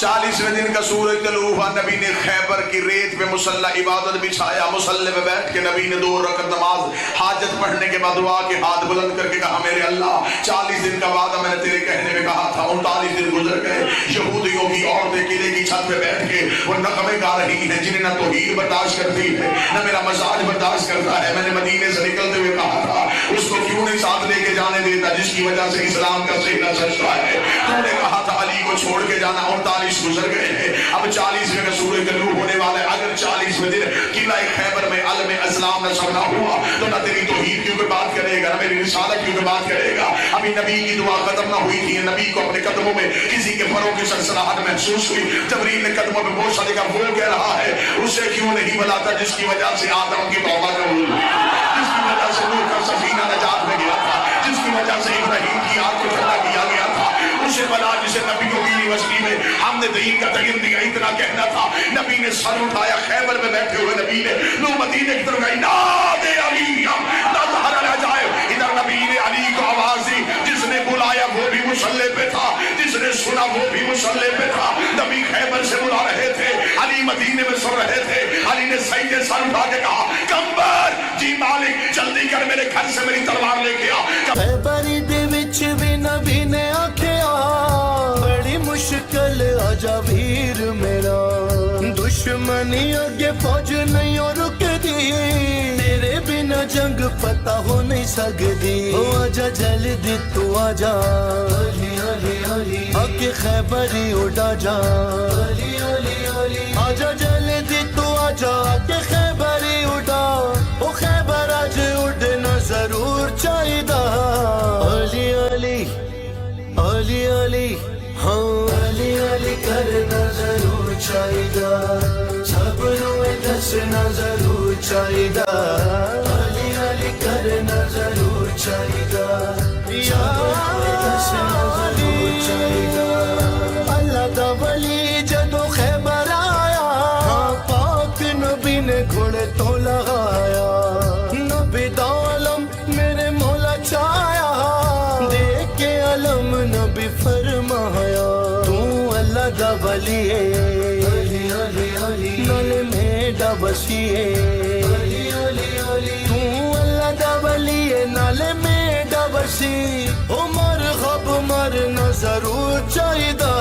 40ویں دن کا سورج طلوع ہوا، نبی نے خیبر کی ریت پہ مصلی عبادت بچھایا، مصلی پہ بیٹھ کے نبی نے 2 رکعت نماز حاجت پڑھنے کے بعد دعا کے ہاتھ بلند کر کے کہا میرے اللہ 40 دن کا وعدہ میں نے تیرے کہنے میں کہا تھا، 39 دن گزر گئے، یہودیوں کی عورتیں قلعے کی چھت پہ بیٹھ کے وہ نغمے گا رہی ہیں جنہیں نہ توحید برداشت کرتی ہے نہ میرا مزاج برداشت کرتا ہے۔ میں نے مدینے سے نکلتے ہوئے کہا تھا اس کو کیوں نہیں ساتھ لے کے جانے دیتا جس کی وجہ سے اسلام کا سینہ سجتا ہے۔ تم نے کہا تھا علی کو چھوڑ کے جانا، 39 گزر گئے ہیں، اب 40ویں کا سورج طلوع ہونے والا ہے۔ اگر 40ویں دن قلعہ خیبر میں علم اسلام نصب نہ ہوا تو نہ تیری توحید کیوں کہ بات کرے گا، نہ میری رسالت کیوں کہ بات کرے گا۔ ابھی نبی کی دعا ختم نہ ہوئی تھی، نبی کو اپنے قدموں میں کسی کے پروں کی سلسلاہٹ محسوس ہوئی۔ جبریل نے قدموں پہ بوسہ دے کر وہ کہہ رہا ہے اسے کیوں نہیں بلاتا جس کی وجہ سے آدم کی توبہ قبول ہوئی، جس کی وجہ سے نوح کا سفینہ نجات میں گیا تھا، جس کی وجہ سے ابراہیم کی آگ کو ٹھنڈا کیا گیا تھا، اسے بلا جسے نبیوں کی یونیورسٹی میں ہم نے دین کا تعین دیا اتنا کہنا تھا۔ نبی نے سر اٹھایا، خیبر میں بیٹھے ہوئے نبی نے نو مدینے کی طرف گئی، نادے علی نظہر العجائب، ادھر نبی نے علی کو آواز دی، جس نے بلایا وہ بھی مصلی پہ تھا، جس نے سنا وہ بھی مصلی پہ تھا۔ نبی خیبر سے بلا رہے تھے، علی مدینے میں سن رہے تھے۔ علی نے سجدے سر اٹھا کے کہا کمبر جی مالک جلدی کر میرے گھر سے میری تلوار لے کے آ۔ خیبری دے وچ بھی نبی نے آکھیا بڑی مشکل آجا ویر میرا، دشمنی اگے فوج نہیں رک دی، تیرے بنا جنگ پتہ ہو نہیں سکتی، آجا جلدی تو آجا علی علی علی آکے خیبری اڑا جا، علی علی علی آجا جلدی تو آجا آکے خیبری اڑا، او خیبر آج اڑنا ضرور چاہیدا، علی علی علی علی ہاں علی علی کرنا ضرور چاہیدا، سب نوے دسنا ضرور چاہیدا، علی علی کرنا ضرور چاہیدا، سب نوے دسنا ضرور چاہیدا۔ اللہ دا ولی جدو خیبر آیا، پاک نبی نے گھوڑے تو لگایا، نبی دا علم میرے مولا چایا، دیکھ کے علم نبی فرمایا تو اللہ دا ولی ہے، علی علی علی نالے میڈا بسی ہے، علی علی علی تو اللہ دا ولی ہے نالے میڈا بسی، عمر غب مرنا ضرور چاہیدا۔